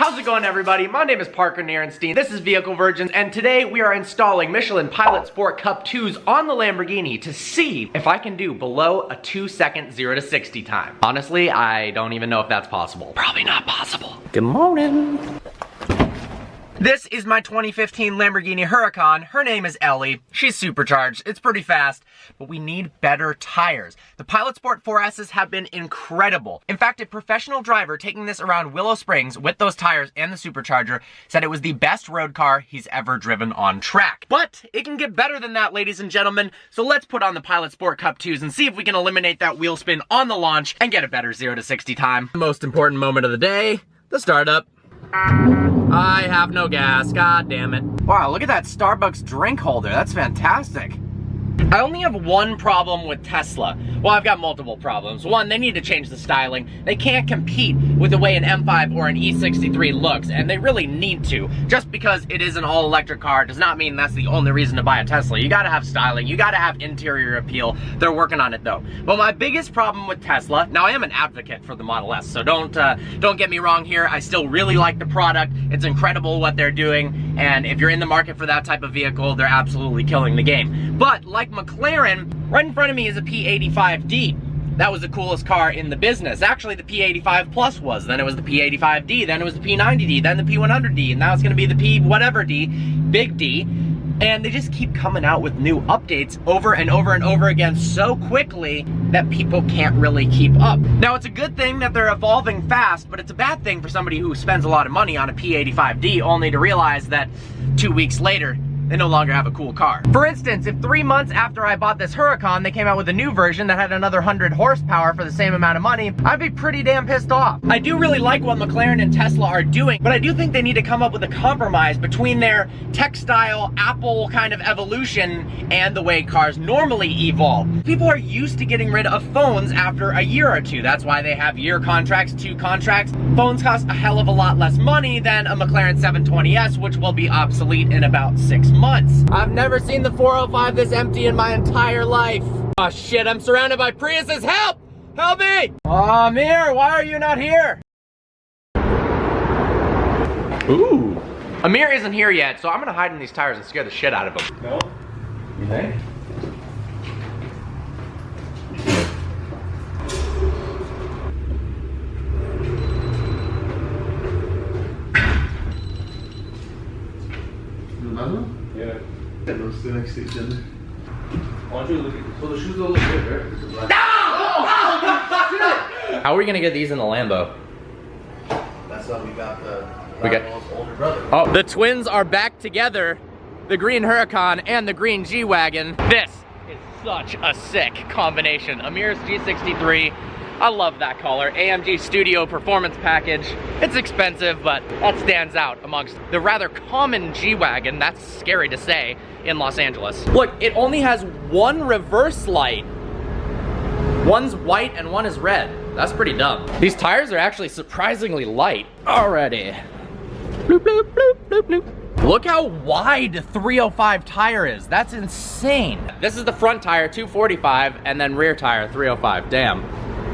How's it going, everybody? My name is Parker Nirenstein. This is Vehicle Virgins, and today we are installing Michelin Pilot Sport Cup 2s on the Lamborghini to see if I can do below a 2-second 0 to 60 time. Honestly, I don't even know if that's possible. Probably not possible. Good morning. This is my 2015 Lamborghini Huracan. Her name is Ellie. She's supercharged. It's pretty fast, but we need better tires. The Pilot Sport 4S's have been incredible. In fact, a professional driver taking this around Willow Springs with those tires and the supercharger said it was the best road car he's ever driven on track. But it can get better than that, ladies and gentlemen. So let's put on the Pilot Sport Cup 2s and see if we can eliminate that wheel spin on the launch and get a better 0 to 60 time. The most important moment of the day, the startup. I have no gas, god damn it. Wow, look at that Starbucks drink holder, that's fantastic. I only have one problem with Tesla. Well, I've got multiple problems. One, they need to change the styling. They can't compete with the way an M5 or an E63 looks, and they really need to. Just because it is an all-electric car does not mean that's the only reason to buy a Tesla. You gotta have styling, you gotta have interior appeal. They're working on it though. But my biggest problem with Tesla, now I am an advocate for the Model S, so don't get me wrong here. I still really like the product. It's incredible what they're doing, and if you're in the market for that type of vehicle, they're absolutely killing the game. But like McLaren, right in front of me is a P85D. That was the coolest car in the business. Actually, the P85 Plus was. Then it was the P85D. Then it was the P90D. Then the P100D. And now it's going to be the P whatever D, big D. And they just keep coming out with new updates over and over and over again so quickly that people can't really keep up. Now, it's a good thing that they're evolving fast, but it's a bad thing for somebody who spends a lot of money on a P85D only to realize that 2 weeks later, they no longer have a cool car. For instance, if 3 months after I bought this Huracan, they came out with a new version that had another 100 horsepower for the same amount of money, I'd be pretty damn pissed off. I do really like what McLaren and Tesla are doing, but I do think they need to come up with a compromise between their textile Apple kind of evolution and the way cars normally evolve. People are used to getting rid of phones after a year or two. That's why they have year contracts, 2 contracts. Phones cost a hell of a lot less money than a McLaren 720S, which will be obsolete in about 6 months. I've never seen the 405 this empty in my entire life. Oh shit, I'm surrounded by Priuses. Help! Help me! Oh, Amir, why are you not here? Ooh. Amir isn't here yet, so I'm gonna hide in these tires and scare the shit out of him. No? You think? Another one? Yeah. Those two next to each other. Why don't you look at, so the shoes don't look good, right? Because black. How are we gonna get these in the Lambo? That's why we got the got older brother. Oh, the twins are back together. The green Huracan and the green G-Wagon. This is such a sick combination. Amir's G63. I love that color. AMG Studio Performance Package. It's expensive, but that stands out amongst the rather common G-Wagon, that's scary to say, in Los Angeles. Look, it only has one reverse light. One's white and one is red. That's pretty dumb. These tires are actually surprisingly light already. Bloop, bloop, bloop, bloop, bloop. Look how wide the 305 tire is. That's insane. This is the front tire, 245, and then rear tire, 305. Damn.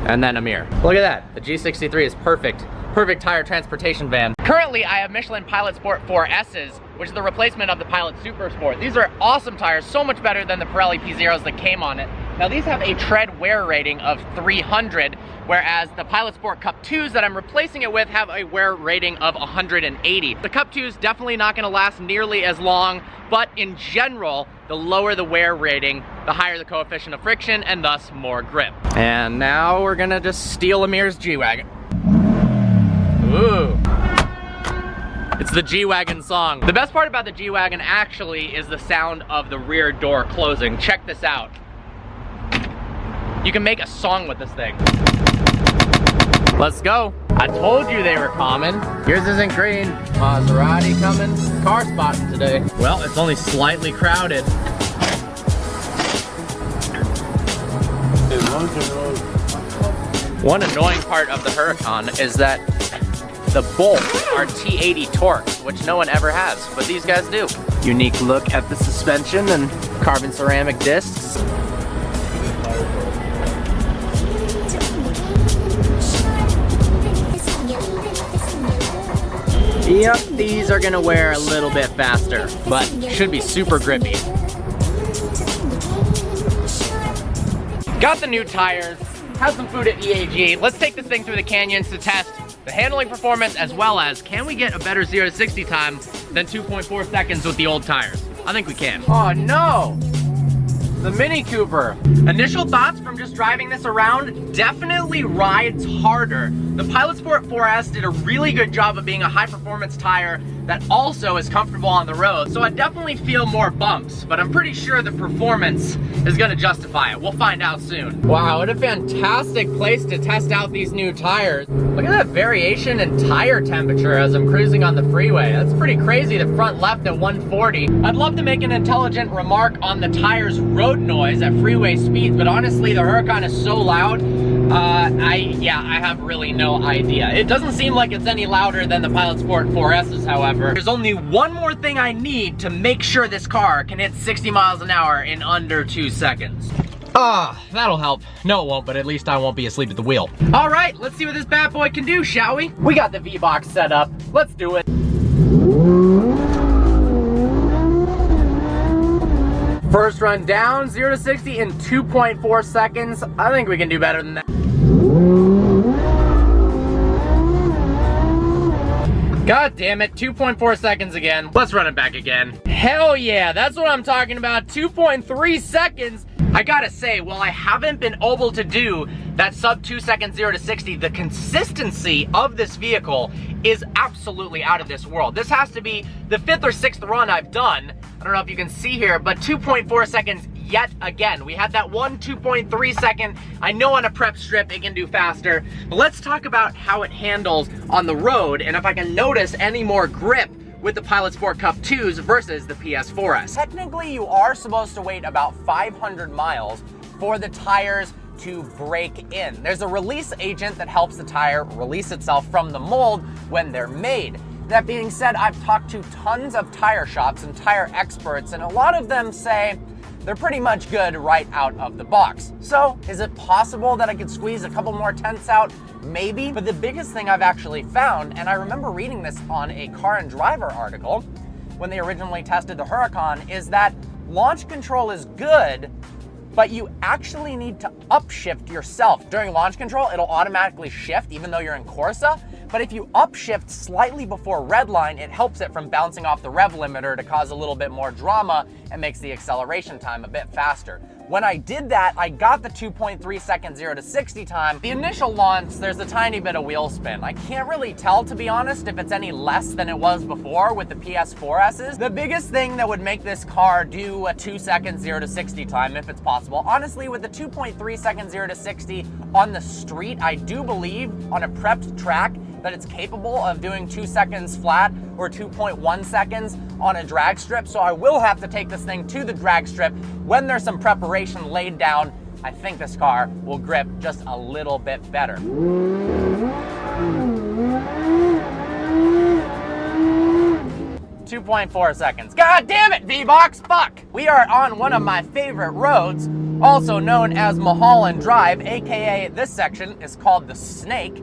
And then Amir. Look at that. The G63 is perfect. Perfect tire transportation van. Currently, I have Michelin Pilot Sport 4S's, which is the replacement of the Pilot Super Sport. These are awesome tires, so much better than the Pirelli P0s that came on it. Now, these have a tread wear rating of 300, whereas the Pilot Sport Cup 2s that I'm replacing it with have a wear rating of 180. The Cup 2 is definitely not gonna last nearly as long, but in general, the lower the wear rating, the higher the coefficient of friction, and thus more grip. And now we're gonna just steal Amir's G-Wagon. Ooh. It's the G-Wagon song. The best part about the G-Wagon actually is the sound of the rear door closing. Check this out. You can make a song with this thing. Let's go. I told you they were common. Yours isn't green. Maserati coming. Car spotting today. Well, it's only slightly crowded. One annoying part of the Huracan is that the bolts are T80 Torx, which no one ever has, but these guys do. Unique look at the suspension and carbon ceramic discs. Yep, these are gonna wear a little bit faster, but should be super grippy. Got the new tires, have some food at EAG. Let's take this thing through the canyons to test the handling performance, as well as can we get a better 0 to 60 time than 2.4 seconds with the old tires? I think we can. Oh no! The Mini Cooper. Initial thoughts from just driving this around, definitely rides harder. The Pilot Sport 4S did a really good job of being a high performance tire that also is comfortable on the road. So I definitely feel more bumps, but I'm pretty sure the performance is gonna justify it. We'll find out soon. Wow, what a fantastic place to test out these new tires. Look at that variation in tire temperature as I'm cruising on the freeway. That's pretty crazy, the front left at 140. I'd love to make an intelligent remark on the tire's road noise at freeway speeds, but honestly, the Huracan is so loud, I have really no idea. It doesn't seem like it's any louder than the Pilot Sport 4S's, however. There's only one more thing I need to make sure this car can hit 60 miles an hour in under 2 seconds. That'll help. No, it won't, but at least I won't be asleep at the wheel. All right, let's see what this bad boy can do, shall we? We got the V-Box set up. Let's do it. First run down, 0 to 60 in 2.4 seconds. I think we can do better than that. God damn it, 2.4 seconds again. Let's run it back again. Hell yeah, that's what I'm talking about, 2.3 seconds. I gotta say, while I haven't been able to do that sub 2 second 0 to 60, the consistency of this vehicle is absolutely out of this world. This has to be the 5th or 6th run I've done. I don't know if you can see here, but 2.4 seconds yet again. We had that one 2.3 second. I know on a prep strip it can do faster, but let's talk about how it handles on the road and if I can notice any more grip with the Pilot Sport Cup 2s versus the PS4S. Technically, you are supposed to wait about 500 miles for the tires to break in. There's a release agent that helps the tire release itself from the mold when they're made. That being said, I've talked to tons of tire shops and tire experts, and a lot of them say they're pretty much good right out of the box. So, is it possible that I could squeeze a couple more tenths out? Maybe, but the biggest thing I've actually found, and I remember reading this on a Car and Driver article when they originally tested the Huracan, is that launch control is good, but you actually need to upshift yourself. During launch control, it'll automatically shift even though you're in Corsa, but if you upshift slightly before redline, it helps it from bouncing off the rev limiter to cause a little bit more drama and makes the acceleration time a bit faster. When I did that, I got the 2.3 second 0 to 60 time. The initial launch, there's a tiny bit of wheel spin. I can't really tell, to be honest, if it's any less than it was before with the PS4S's. The biggest thing that would make this car do a 2 second 0 to 60 time, if it's possible, honestly, with the 2.3 second 0 to 60 on the street, I do believe on a prepped track that it's capable of doing 2 seconds flat or 2.1 seconds on a drag strip. So I will have to take this thing to the drag strip when there's some preparation laid down. I think this car will grip just a little bit better. 2.4 seconds. God damn it, V-Box, fuck! We are on one of my favorite roads, also known as Mulholland Drive, AKA this section is called the Snake.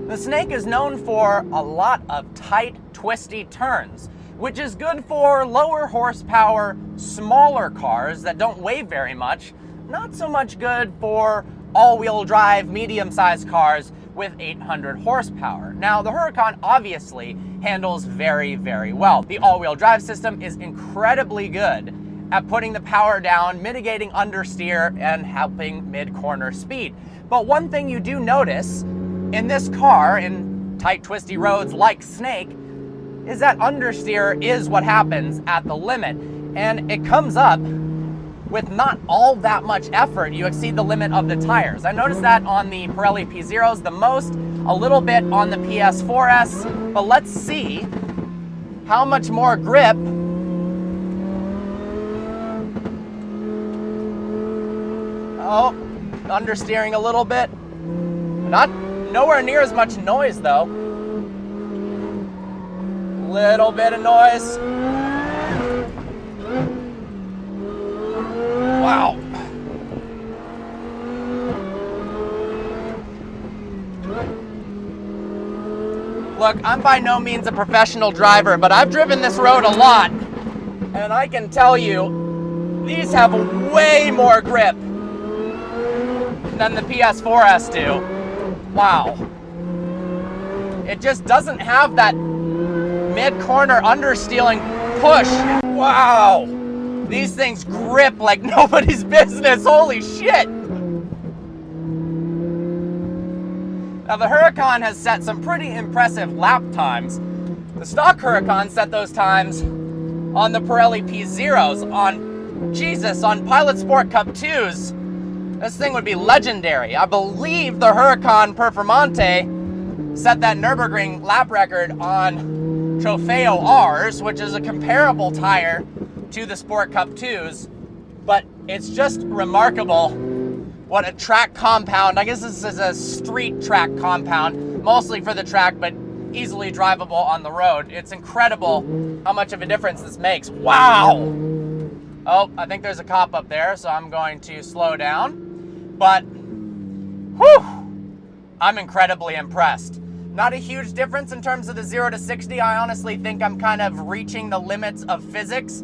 The Snake is known for a lot of tight, twisty turns, which is good for lower horsepower, smaller cars that don't weigh very much. Not so much good for all-wheel drive, medium-sized cars with 800 horsepower. Now, the Huracan obviously handles very, very well. The all-wheel drive system is incredibly good at putting the power down, mitigating understeer, and helping mid-corner speed. But one thing you do notice in this car, in tight, twisty roads like Snake, is that understeer is what happens at the limit. And it comes up with not all that much effort. You exceed the limit of the tires. I noticed that on the Pirelli P0s the most, a little bit on the PS4S, but let's see how much more grip understeering a little bit. Nowhere near as much noise though. Little bit of noise. Wow. Look, I'm by no means a professional driver, but I've driven this road a lot, and I can tell you, these have way more grip than the PS4s do. Wow. It just doesn't have that mid-corner understeering push. Wow. These things grip like nobody's business. Holy shit. Now the Huracan has set some pretty impressive lap times. The stock Huracan set those times on the Pirelli P0s, on Pilot Sport Cup 2s. This thing would be legendary. I believe the Huracan Performante set that Nürburgring lap record on Trofeo Rs, which is a comparable tire to the Sport Cup 2s, but it's just remarkable what a track compound, I guess this is a street track compound, mostly for the track, but easily drivable on the road. It's incredible how much of a difference this makes. Wow! Oh, I think there's a cop up there, so I'm going to slow down, but whew, I'm incredibly impressed. Not a huge difference in terms of the 0 to 60. I honestly think I'm kind of reaching the limits of physics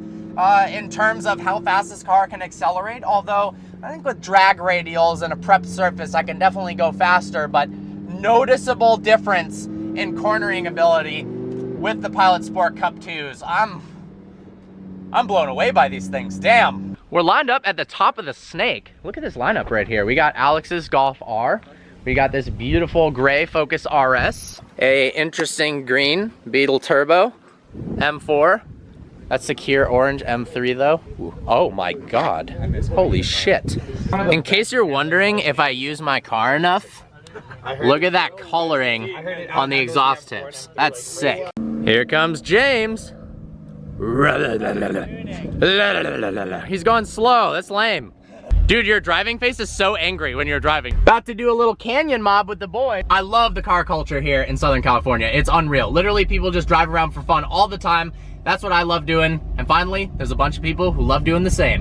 in terms of how fast this car can accelerate, although I think with drag radials and a prepped surface, I can definitely go faster, but noticeable difference in cornering ability with the Pilot Sport Cup 2s. I'm blown away by these things, damn. We're lined up at the top of the snake. Look at this lineup right here. We got Alex's Golf R. We got this beautiful gray Focus RS. A interesting green Beetle Turbo M4. That's Secure Orange M3 though. Ooh. Oh my God, holy shit. In case you're wondering if I use my car enough, look at that coloring on the exhaust tips. That's sick. Here comes James. He's going slow, that's lame. Dude, your driving face is so angry when you're driving. About to do a little canyon mob with the boy. I love the car culture here in Southern California. It's unreal. Literally, people just drive around for fun all the time. That's what I love doing. And finally, there's a bunch of people who love doing the same.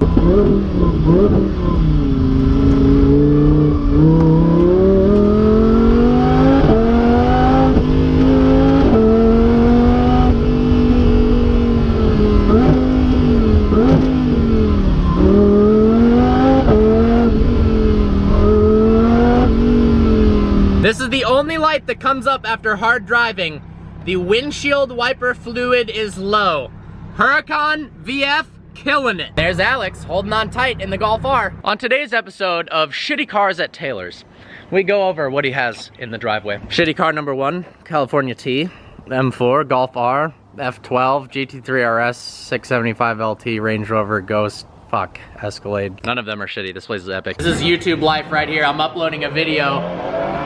This is the only light that comes up after hard driving. The windshield wiper fluid is low. Huracan VF killing it. There's Alex holding on tight in the Golf R. On today's episode of Shitty Cars at Taylor's, we go over what he has in the driveway. Shitty car number 1, California T, M4, Golf R, F12, GT3 RS, 675 LT, Range Rover, Ghost, fuck, Escalade. None of them are shitty. This place is epic. This is YouTube life right here. I'm uploading a video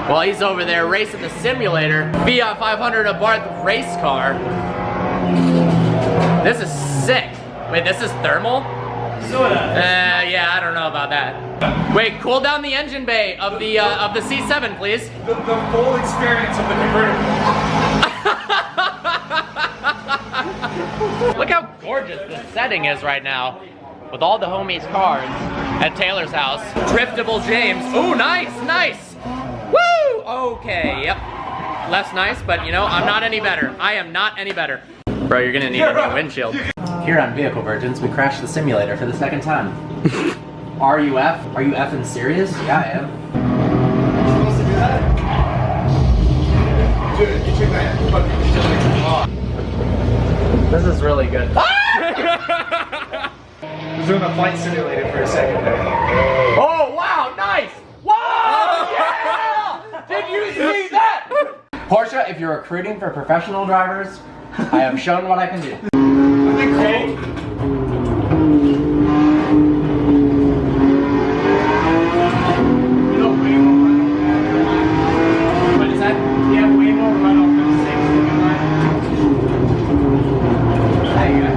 while he's over there racing the simulator. Fiat 500 Abarth race car. This is sick. Wait, this is thermal? Sorta. Yeah, I don't know about that. Wait, cool down the engine bay of the C7, please. The full experience of the convertible. Look how gorgeous this setting is right now. With all the homies' cars at Taylor's house. Driftable James. Ooh, nice, nice. Woo! Okay, yep. Less nice, but you know, I'm not any better. I am not any better. Bro, you're gonna need a new windshield. Here on Vehicle Virgins, we crashed the simulator for the second time. Are you effing serious? Yeah, I am. You're supposed to do that? Dude, you took that fucking This is really good. I was doing a flight simulator for a second there. Oh, wow, nice! Wow, yeah! Did you see that? Porsche, if you're recruiting for professional drivers, I have shown what I can do. I think cold. You know, way more runoff. What is that? Yeah, way more runoff than the 6 There you go.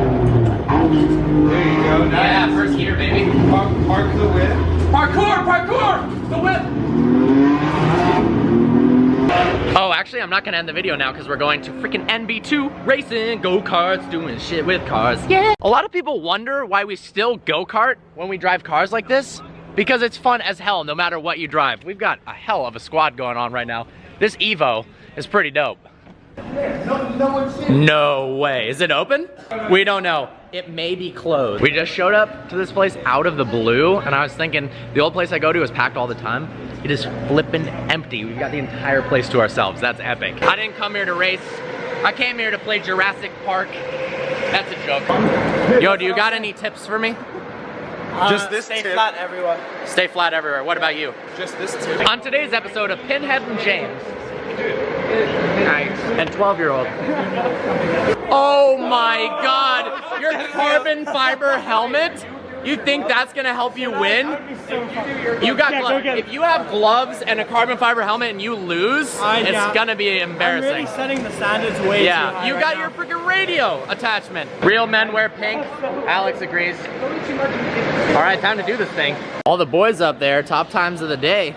There you go. Nice. Yeah, first gear, baby. Park the whip. Parkour, parkour! The whip! Oh, actually, I'm not gonna end the video now because we're going to freaking NB2 racing, go-karts, doing shit with cars. Yeah! A lot of people wonder why we still go-kart when we drive cars like this. Because it's fun as hell no matter what you drive. We've got a hell of a squad going on right now. This Evo is pretty dope. No one's seen. No way. Is it open? We don't know. It may be closed. We just showed up to this place out of the blue, and I was thinking the old place I go to is packed all the time. It is flippin' empty. We've got the entire place to ourselves. That's epic. I didn't come here to race. I came here to play Jurassic Park. That's a joke. Yo, do you got any tips for me? Just this Stay tip. flat everywhere. Stay flat everywhere. What about you? Just this tip. On today's episode of Pinhead and James. Nice. And 12-year-old. Oh my God! Your carbon fiber helmet? You think that's gonna help you win? You got gloves. If you have gloves and a carbon fiber helmet and you lose, it's gonna be embarrassing. I'm really setting the standards way too high You got your freaking radio attachment. Real men wear pink. Alex agrees. All right, time to do this thing. All the boys up there, top times of the day.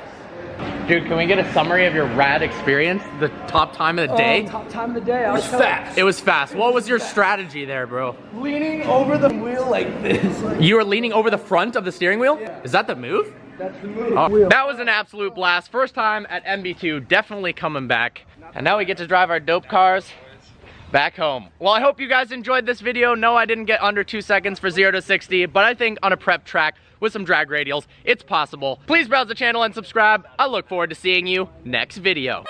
Dude, can we get a summary of your rad experience? The top time of the day? Top time of the day. I was Fast. It was fast. What was your strategy there, bro? leaning over the wheel like this. You were leaning over the front of the steering wheel? Yeah. Is that the move? That's the move. Oh, that was an absolute blast. First time at MB2, definitely coming back. And now we get to drive our dope cars back home. Well, I hope you guys enjoyed this video. No, I didn't get under 2 seconds for 0 to 60, but I think on a prep track with some drag radials, it's possible. Please browse the channel and subscribe. I look forward to seeing you next video.